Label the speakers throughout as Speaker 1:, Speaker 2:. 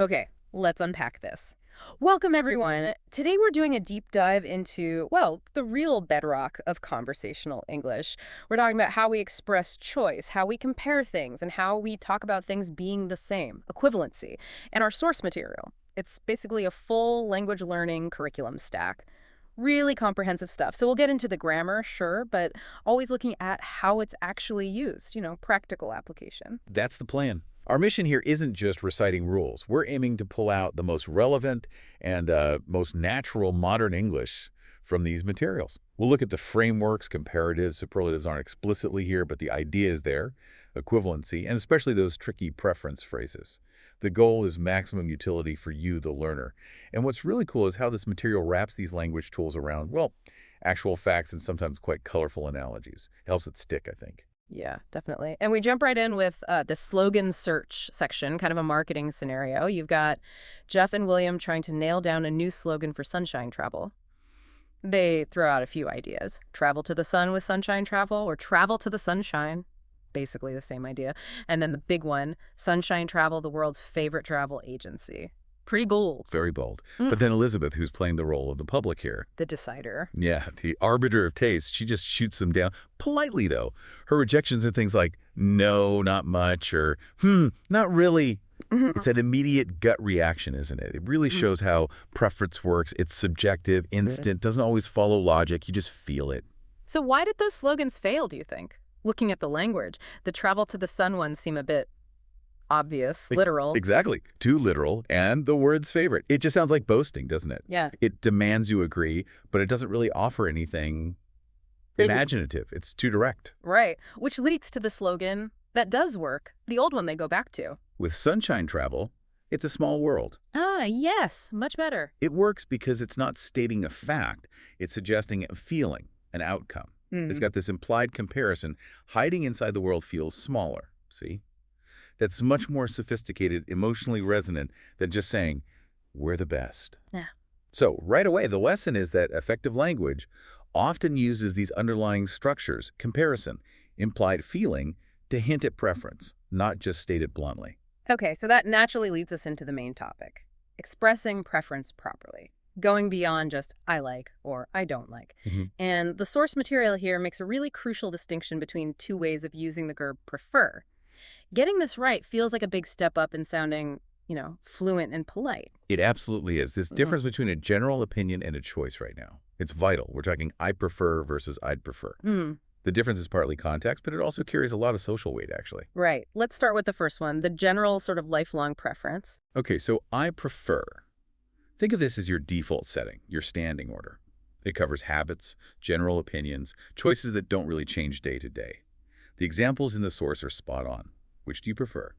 Speaker 1: Okay, let's unpack this. Welcome, everyone. Today we're doing a deep dive into, well, the real bedrock of conversational English. We're talking about how we express choice, how we compare things, and how we talk about things being the same, equivalency, and our source material. It's basically a full language learning curriculum stack. Really comprehensive stuff. So we'll get into the grammar, sure, but always looking at how it's actually used, practical application.
Speaker 2: That's the plan. Our mission here isn't just reciting rules. We're aiming to pull out the most relevant and most natural modern English from these materials. We'll look at the frameworks, comparatives, superlatives aren't explicitly here, but the idea is there, equivalency, and especially those tricky preference phrases. The goal is maximum utility for you, the learner. And what's really cool is how this material wraps these language tools around, well, actual facts and sometimes quite colorful analogies. It helps it stick, I think.
Speaker 1: Yeah, definitely. And we jump right in with the slogan search section, kind of a marketing scenario. You've got Jeff and William trying to nail down a new slogan for sunshine travel. They throw out a few ideas. Travel to the sun with sunshine travel, or travel to the sunshine. Basically the same idea. And then the big one, Sunshine Travel, the world's favorite travel agency. Pretty bold.
Speaker 2: Very bold. But then Elizabeth, who's playing the role of the public here.
Speaker 1: The decider.
Speaker 2: Yeah, the arbiter of taste. She just shoots them down. Politely, though. Her rejections are things like, no, not much, or, not really. It's an immediate gut reaction, isn't it? It really shows how preference works. It's subjective, instant, doesn't always follow logic. You just feel it.
Speaker 1: So why did those slogans fail, do you think? Looking at the language, the travel to the sun ones seem a bit obvious, literal.
Speaker 2: Exactly. Too literal, and the word's favorite. It just sounds like boasting, doesn't it?
Speaker 1: Yeah.
Speaker 2: It demands you agree, but it doesn't really offer anything imaginative. It's too direct.
Speaker 1: Right. Which leads to the slogan that does work, the old one they go back to.
Speaker 2: With sunshine travel, it's a small world.
Speaker 1: Ah, yes. Much better.
Speaker 2: It works because it's not stating a fact. It's suggesting a feeling, an outcome. It's got this implied comparison. Hiding inside the world feels smaller, see? That's much more sophisticated, emotionally resonant than just saying, we're the best.
Speaker 1: Yeah.
Speaker 2: So right away, the lesson is that effective language often uses these underlying structures, comparison, implied feeling, to hint at preference, not just state it bluntly.
Speaker 1: Okay, so that naturally leads us into the main topic, expressing preference properly. Going beyond just I like or I don't like. And the source material here makes a really crucial distinction between two ways of using the verb prefer. Getting this right feels like a big step up in sounding, fluent and polite.
Speaker 2: It absolutely is. This difference between a general opinion and a choice right now. It's vital. We're talking I prefer versus I'd prefer. The difference is partly context, but it also carries a lot of social weight, actually.
Speaker 1: Right. Let's start with the first one, the general sort of lifelong preference.
Speaker 2: Okay, so I prefer. Think of this as your default setting, your standing order. It covers habits, general opinions, choices that don't really change day to day. The examples in the source are spot on. Which do you prefer,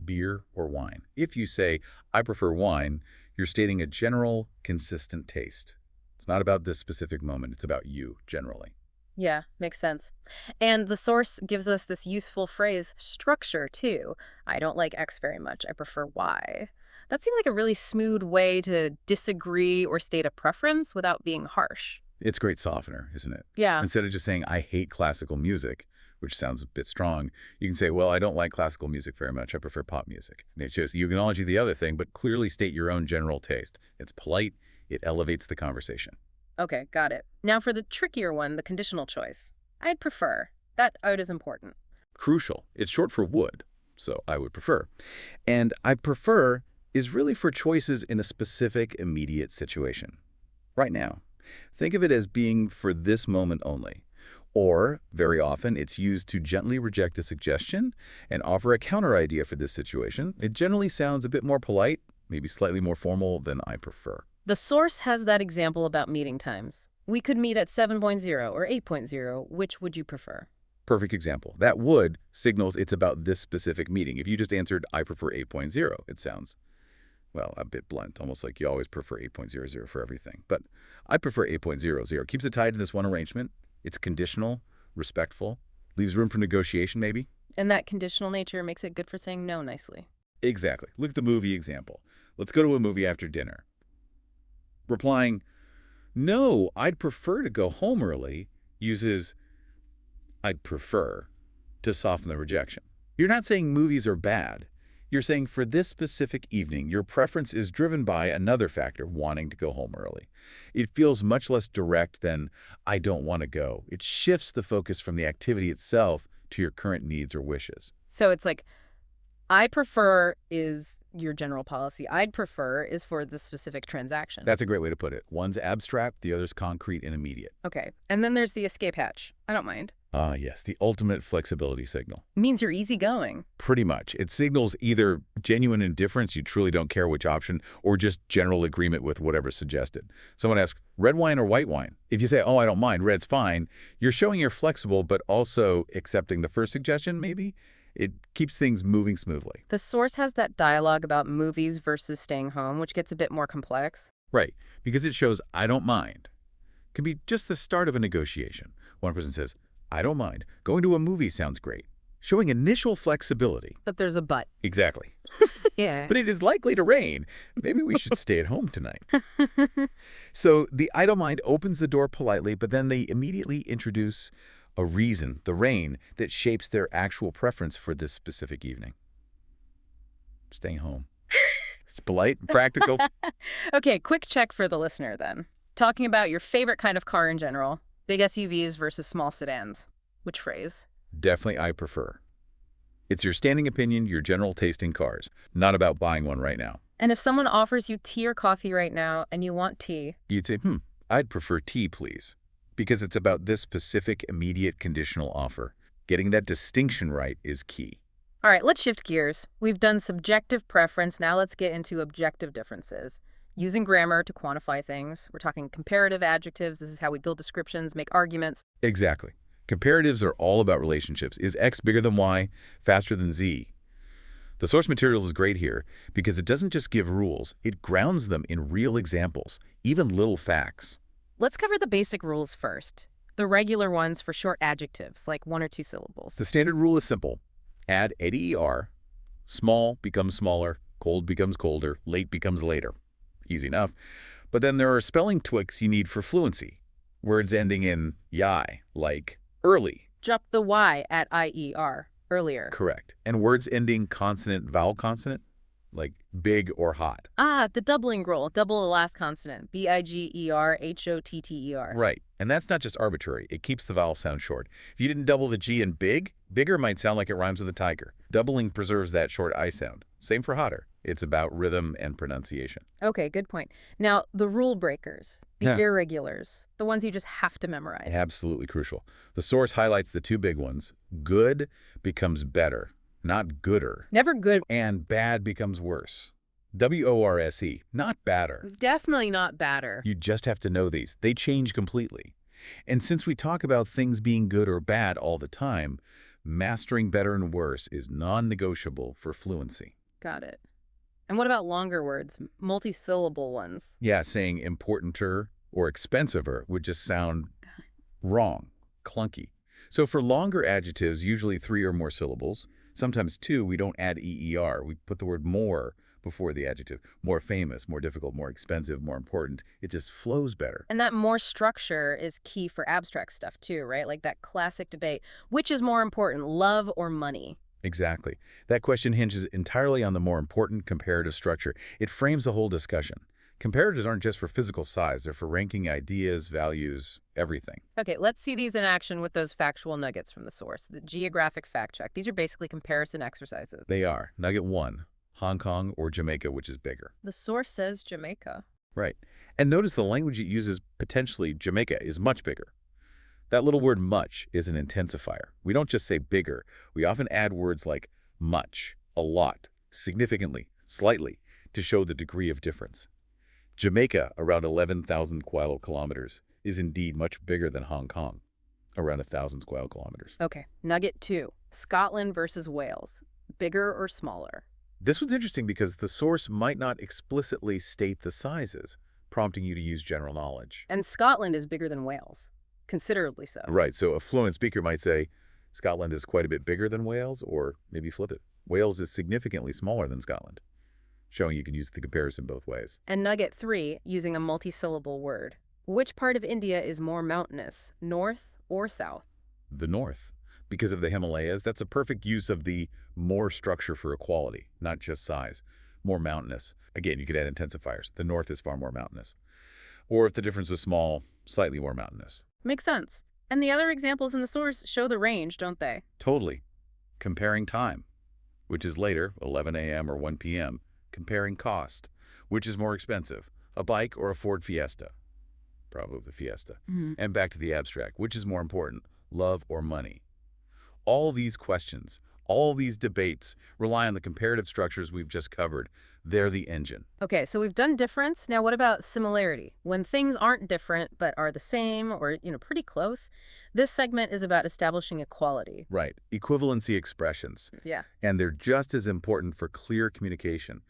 Speaker 2: beer or wine? If you say, I prefer wine, you're stating a general, consistent taste. It's not about this specific moment. It's about you, generally.
Speaker 1: Yeah, makes sense. And the source gives us this useful phrase, structure, too. I don't like X very much. I prefer Y. That seems like a really smooth way to disagree or state a preference without being harsh.
Speaker 2: It's a great softener, isn't it?
Speaker 1: Yeah.
Speaker 2: Instead of just saying, I hate classical music, which sounds a bit strong, you can say, well, I don't like classical music very much. I prefer pop music. And it's just, you acknowledge the other thing, but clearly state your own general taste. It's polite. It elevates the conversation.
Speaker 1: Okay, got it. Now for the trickier one, the conditional choice. I'd prefer. That out is important.
Speaker 2: Crucial. It's short for would, so I would prefer. And I prefer is really for choices in a specific immediate situation. Right now. Think of it as being for this moment only. Or, very often, it's used to gently reject a suggestion and offer a counter idea for this situation. It generally sounds a bit more polite, maybe slightly more formal than I prefer.
Speaker 1: The source has that example about meeting times. We could meet at 7.0 or 8.0. Which would you prefer?
Speaker 2: Perfect example. That would signals it's about this specific meeting. If you just answered, I prefer 8.0, it sounds, well, a bit blunt, almost like you always prefer 8.00 for everything. But I prefer 8.00. Keeps it tied to this one arrangement. It's conditional, respectful, leaves room for negotiation maybe.
Speaker 1: And that conditional nature makes it good for saying no nicely.
Speaker 2: Exactly. Look at the movie example. Let's go to a movie after dinner. Replying, no, I'd prefer to go home early, uses I'd prefer to soften the rejection. You're not saying movies are bad. You're saying for this specific evening, your preference is driven by another factor, wanting to go home early. It feels much less direct than, I don't want to go. It shifts the focus from the activity itself to your current needs or wishes.
Speaker 1: So it's like, I prefer is your general policy. I'd prefer is for the specific transaction.
Speaker 2: That's a great way to put it. One's abstract, the other's concrete and immediate.
Speaker 1: Okay. And then there's the escape hatch. I don't mind.
Speaker 2: Ah, yes, the ultimate flexibility signal.
Speaker 1: Means you're easygoing.
Speaker 2: Pretty much. It signals either genuine indifference, you truly don't care which option, or just general agreement with whatever's suggested. Someone asks, red wine or white wine? If you say, oh, I don't mind, red's fine, you're showing you're flexible, but also accepting the first suggestion, maybe? It keeps things moving smoothly.
Speaker 1: The source has that dialogue about movies versus staying home, which gets a bit more complex.
Speaker 2: Right, because it shows I don't mind. It can be just the start of a negotiation. One person says, I don't mind. Going to a movie sounds great. Showing initial flexibility.
Speaker 1: But there's a but.
Speaker 2: Exactly.
Speaker 1: Yeah.
Speaker 2: But it is likely to rain. Maybe we should stay at home tonight. So the I don't mind opens the door politely, but then they immediately introduce a reason, the rain, that shapes their actual preference for this specific evening. Staying home. It's polite and practical.
Speaker 1: Okay, quick check for the listener then. Talking about your favorite kind of car in general. Big SUVs versus small sedans. Which phrase?
Speaker 2: Definitely I prefer. It's your standing opinion, your general taste in cars, not about buying one right now.
Speaker 1: And if someone offers you tea or coffee right now and you want tea,
Speaker 2: You'd say, I'd prefer tea, please. Because it's about this specific, immediate, conditional offer. Getting that distinction right is key.
Speaker 1: all right, let's shift gears. We've done subjective preference. Now let's get into objective differences. Using grammar to quantify things. We're talking comparative adjectives. This is how we build descriptions, make arguments.
Speaker 2: Exactly. Comparatives are all about relationships. Is X bigger than Y, faster than Z? The source material is great here because it doesn't just give rules, it grounds them in real examples, even little facts.
Speaker 1: Let's cover the basic rules first. The regular ones for short adjectives, like 1 or 2 syllables.
Speaker 2: The standard rule is simple. Add ADER. Small becomes smaller, cold becomes colder, late becomes later. Easy enough. But then there are spelling tweaks you need for fluency. Words ending in "y", like early.
Speaker 1: Drop the Y at IER, earlier.
Speaker 2: Correct. And words ending consonant-vowel consonant, like big or hot.
Speaker 1: Ah, the doubling rule. Double the last consonant. BIGER, HOTTER.
Speaker 2: Right. And that's not just arbitrary. It keeps the vowel sound short. If you didn't double the G in big, bigger might sound like it rhymes with a tiger. Doubling preserves that short I sound. Same for hotter. It's about rhythm and pronunciation.
Speaker 1: Okay, good point. Now, the rule breakers, the
Speaker 2: Yeah.
Speaker 1: irregulars, the ones you just have to memorize.
Speaker 2: Absolutely crucial. The source highlights the 2 big ones. Good becomes better, not gooder.
Speaker 1: Never good.
Speaker 2: And bad becomes worse. WORSE, not badder.
Speaker 1: Definitely not badder.
Speaker 2: You just have to know these. They change completely. And since we talk about things being good or bad all the time, mastering better and worse is non-negotiable for fluency.
Speaker 1: Got it. And what about longer words, multi-syllable ones?
Speaker 2: Yeah, saying importanter or expensiver would just sound wrong, clunky. So for longer adjectives, usually 3 or more syllables, sometimes 2, we don't add EER. We put the word more before the adjective. More famous, more difficult, more expensive, more important. It just flows better.
Speaker 1: And that more structure is key for abstract stuff too, right? Like that classic debate, which is more important, love or money?
Speaker 2: Exactly. That question hinges entirely on the more important comparative structure. It frames the whole discussion. Comparatives aren't just for physical size. They're for ranking ideas, values, everything.
Speaker 1: Okay, let's see these in action with those factual nuggets from the source. The geographic fact check. These are basically comparison exercises.
Speaker 2: They are. Nugget 1, Hong Kong or Jamaica, which is bigger.
Speaker 1: The source says Jamaica.
Speaker 2: Right. And notice the language it uses, potentially Jamaica, is much bigger. That little word much is an intensifier. We don't just say bigger. We often add words like much, a lot, significantly, slightly, to show the degree of difference. Jamaica, around 11,000 kilometers, is indeed much bigger than Hong Kong, around 1,000 kilometers.
Speaker 1: Okay, nugget 2. Scotland versus Wales. Bigger or smaller?
Speaker 2: This one's interesting because the source might not explicitly state the sizes, prompting you to use general knowledge.
Speaker 1: And Scotland is bigger than Wales. Considerably so.
Speaker 2: Right, so a fluent speaker might say, Scotland is quite a bit bigger than Wales, or maybe flip it. Wales is significantly smaller than Scotland, showing you can use the comparison both ways.
Speaker 1: And nugget 3, using a multi-syllable word. Which part of India is more mountainous, north or south?
Speaker 2: The north. because of the Himalayas. That's a perfect use of the more structure for equality, not just size. More mountainous. Again, you could add intensifiers. The north is far more mountainous. Or if the difference was small, slightly more mountainous.
Speaker 1: Makes sense. And the other examples in the source show the range, don't they?
Speaker 2: Totally. Comparing time, which is later, 11 a.m. or 1 p.m. Comparing cost, which is more expensive, a bike or a Ford Fiesta. Probably the Fiesta. And back to the abstract, which is more important, love or money. All these questions, all these debates rely on the comparative structures we've just covered. They're the engine.
Speaker 1: Okay, so we've done difference. Now what about similarity? When things aren't different but are the same or, pretty close, this segment is about establishing equality.
Speaker 2: Right. Equivalency expressions.
Speaker 1: Yeah.
Speaker 2: And they're just as important for clear communication.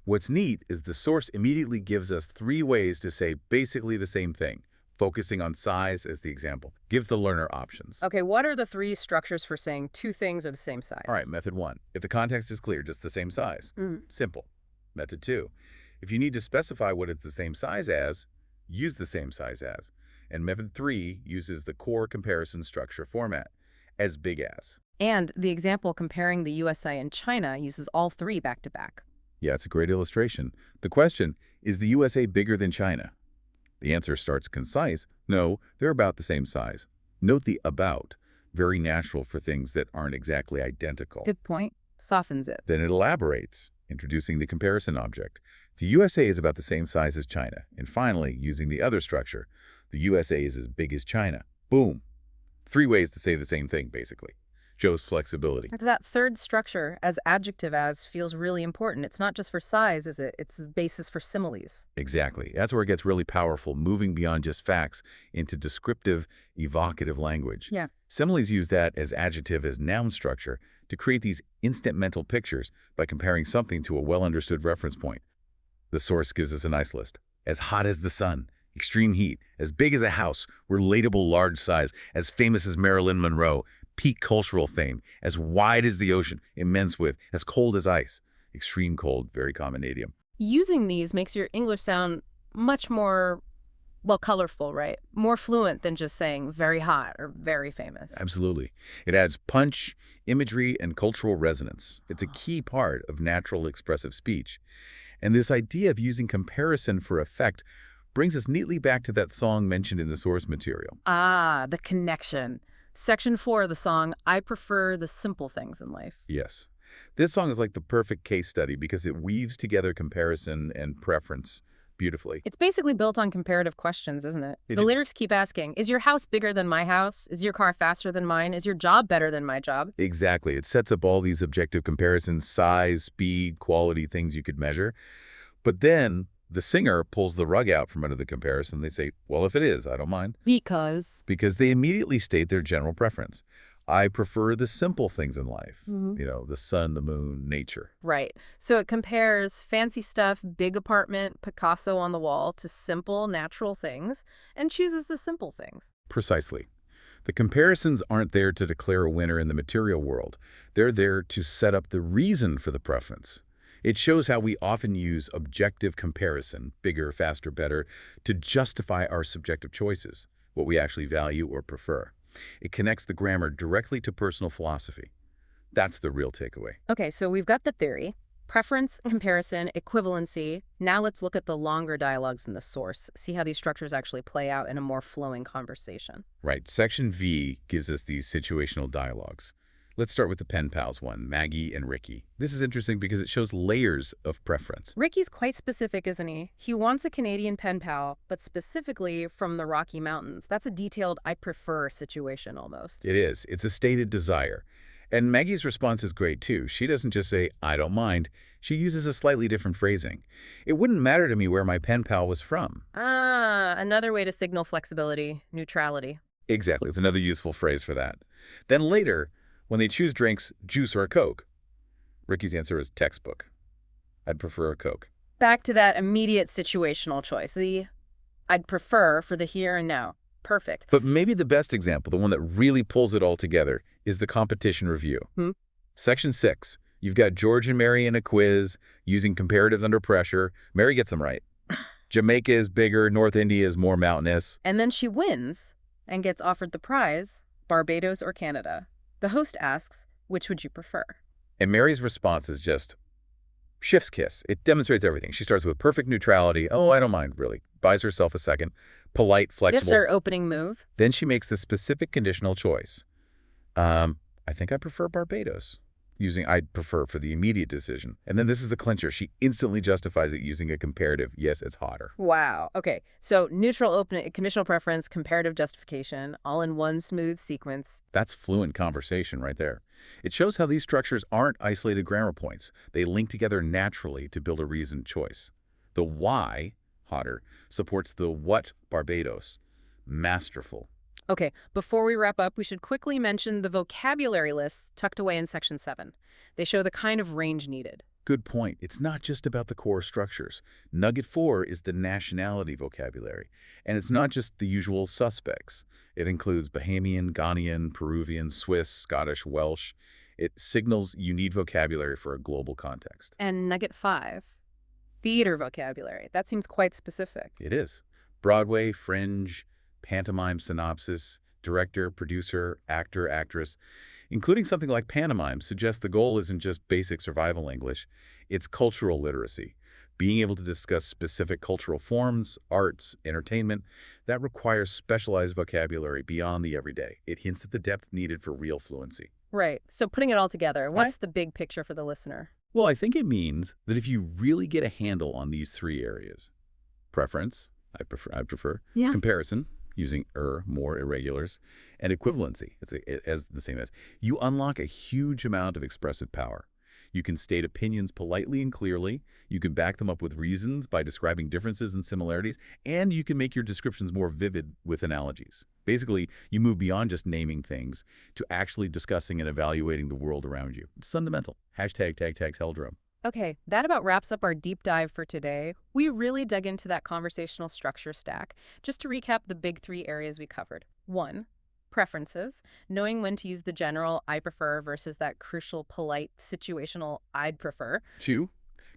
Speaker 2: What's neat is the source immediately gives us 3 ways to say basically the same thing, focusing on size as the example. Gives the learner options.
Speaker 1: Okay, what are the 3 structures for saying 2 things are the same size?
Speaker 2: All right, method 1. If the context is clear, just the same size. Simple. Method 2. If you need to specify what it's the same size as, use the same size as. And method 3 uses the core comparison structure format, as big as.
Speaker 1: And the example comparing the USA and China uses all 3 back to back.
Speaker 2: Yeah, it's a great illustration. The question, is the USA bigger than China? The answer starts concise. No, they're about the same size. Note the about, very natural for things that aren't exactly identical.
Speaker 1: Good point. Softens it.
Speaker 2: Then it elaborates, introducing the comparison object. The USA is about the same size as China. And finally, using the other structure, the USA is as big as China. Boom. 3 ways to say the same thing, basically. Shows flexibility.
Speaker 1: That third structure, as adjective as, feels really important. It's not just for size, is it? It's the basis for similes.
Speaker 2: Exactly. That's where it gets really powerful, moving beyond just facts into descriptive, evocative language.
Speaker 1: Yeah.
Speaker 2: Similes use that as adjective as noun structure to create these instant mental pictures by comparing something to a well-understood reference point. The source gives us a nice list. As hot as the sun, extreme heat, as big as a house, relatable large size, as famous as Marilyn Monroe, peak cultural fame, as wide as the ocean, immense width, as cold as ice, extreme cold, very common idiom.
Speaker 1: Using these makes your English sound much more, colorful, right? More fluent than just saying very hot or very famous.
Speaker 2: Absolutely. It adds punch, imagery, and cultural resonance. It's a key part of natural expressive speech. And this idea of using comparison for effect brings us neatly back to that song mentioned in the source material.
Speaker 1: Ah, the connection. Section 4 of the song, I prefer the simple things in life.
Speaker 2: Yes. This song is like the perfect case study because it weaves together comparison and preference beautifully.
Speaker 1: It's basically built on comparative questions, isn't it? The lyrics keep asking, is your house bigger than my house? Is your car faster than mine? Is your job better than my job?
Speaker 2: Exactly. It sets up all these objective comparisons, size, speed, quality, things you could measure. But then the singer pulls the rug out from under the comparison. They say, well, if it is, I don't mind.
Speaker 1: Because
Speaker 2: they immediately state their general preference. I prefer the simple things in life, the sun, the moon, nature.
Speaker 1: Right. So it compares fancy stuff, big apartment, Picasso on the wall, to simple, natural things, and chooses the simple things.
Speaker 2: Precisely. The comparisons aren't there to declare a winner in the material world. They're there to set up the reason for the preference. It shows how we often use objective comparison, bigger, faster, better, to justify our subjective choices, what we actually value or prefer. It connects the grammar directly to personal philosophy. That's the real takeaway.
Speaker 1: Okay, so we've got the theory, preference, comparison, equivalency. Now let's look at the longer dialogues in the source, see how these structures actually play out in a more flowing conversation.
Speaker 2: Right. Section V gives us these situational dialogues. Let's start with the pen pals one, Maggie and Ricky. This is interesting because it shows layers of preference.
Speaker 1: Ricky's quite specific, isn't he? He wants a Canadian pen pal, but specifically from the Rocky Mountains. That's a detailed I prefer situation almost.
Speaker 2: It is. It's a stated desire. And Maggie's response is great too. She doesn't just say, I don't mind. She uses a slightly different phrasing. It wouldn't matter to me where my pen pal was from.
Speaker 1: Ah, another way to signal flexibility, neutrality.
Speaker 2: Exactly. It's another useful phrase for that. Then later, when they choose drinks, juice or a Coke, Ricky's answer is textbook. I'd prefer a Coke.
Speaker 1: Back to that immediate situational choice, the I'd prefer for the here and now. Perfect.
Speaker 2: But maybe the best example, the one that really pulls it all together, is the competition review. Section 6. You've got George and Mary in a quiz, using comparatives under pressure. Mary gets them right. Jamaica is bigger, North India is more mountainous.
Speaker 1: And then she wins and gets offered the prize, Barbados or Canada. The host asks, which would you prefer?
Speaker 2: And Mary's response is just chef's kiss. It demonstrates everything. She starts with perfect neutrality. Oh, I don't mind, really. Buys herself a second. Polite, flexible.
Speaker 1: Just her opening move.
Speaker 2: Then she makes the specific conditional choice. I think I prefer Barbados. Using I'd prefer for the immediate decision. And then this is the clincher. She instantly justifies it using a comparative. Yes, it's hotter.
Speaker 1: Wow. Okay. So neutral opening, conditional preference, comparative justification, all in one smooth sequence.
Speaker 2: That's fluent conversation right there. It shows how these structures aren't isolated grammar points. They link together naturally to build a reasoned choice. The why, hotter, supports the what, Barbados. Masterful.
Speaker 1: Okay, before we wrap up, we should quickly mention the vocabulary lists tucked away in Section 7. They show the kind of range needed.
Speaker 2: Good point. It's not just about the core structures. Nugget 4 is the nationality vocabulary. And it's not just the usual suspects. It includes Bahamian, Ghanaian, Peruvian, Swiss, Scottish, Welsh. It signals you need vocabulary for a global context.
Speaker 1: And Nugget 5, theater vocabulary. That seems quite specific.
Speaker 2: It is. Broadway, fringe, pantomime synopsis, director, producer, actor, actress, including something like pantomime, suggests the goal isn't just basic survival English, it's cultural literacy, being able to discuss specific cultural forms, arts, entertainment, that requires specialized vocabulary beyond the everyday. It hints at the depth needed for real fluency.
Speaker 1: Right. So putting it all together, what's the big picture for the listener?
Speaker 2: Well, I think it means that if you really get a handle on these three areas, preference, I prefer,
Speaker 1: yeah.
Speaker 2: Comparison, using more irregulars, and equivalency, as the same as, you unlock a huge amount of expressive power. You can state opinions politely and clearly, you can back them up with reasons by describing differences and similarities, and you can make your descriptions more vivid with analogies. Basically, you move beyond just naming things to actually discussing and evaluating the world around you. It's fundamental. Hashtag tag tags Heldrum.
Speaker 1: Okay, that about wraps up our deep dive for today. We really dug into that conversational structure stack. Just to recap the big three areas we covered. 1, preferences, knowing when to use the general I prefer versus that crucial, polite, situational I'd prefer.
Speaker 2: 2,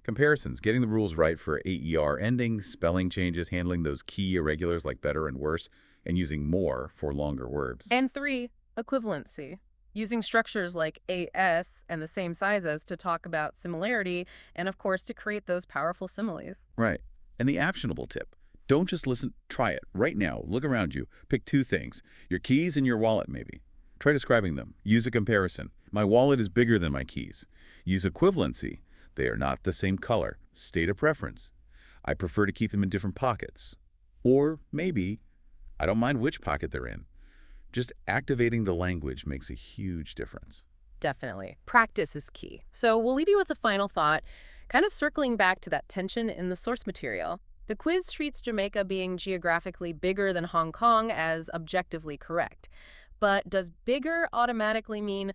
Speaker 2: comparisons, getting the rules right for AER endings, spelling changes, handling those key irregulars like better and worse, and using more for longer words.
Speaker 1: And 3, equivalency. Using structures like AS and the same size as to talk about similarity and, of course, to create those powerful similes.
Speaker 2: Right. And the actionable tip. Don't just listen. Try it. Right now. Look around you. Pick 2 things. Your keys and your wallet, maybe. Try describing them. Use a comparison. My wallet is bigger than my keys. Use equivalency. They are not the same color. State a preference. I prefer to keep them in different pockets. Or maybe, I don't mind which pocket they're in. Just activating the language makes a huge difference.
Speaker 1: Definitely. Practice is key. So we'll leave you with a final thought, kind of circling back to that tension in the source material. The quiz treats Jamaica being geographically bigger than Hong Kong as objectively correct. But does bigger automatically mean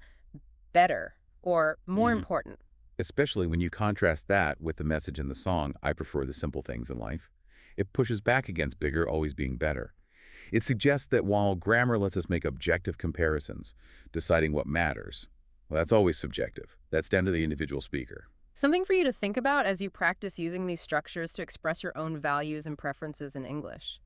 Speaker 1: better or more important?
Speaker 2: Especially when you contrast that with the message in the song, I prefer the simple things in life. It pushes back against bigger always being better. It suggests that while grammar lets us make objective comparisons, deciding what matters, well, that's always subjective. That's down to the individual speaker.
Speaker 1: Something for you to think about as you practice using these structures to express your own values and preferences in English.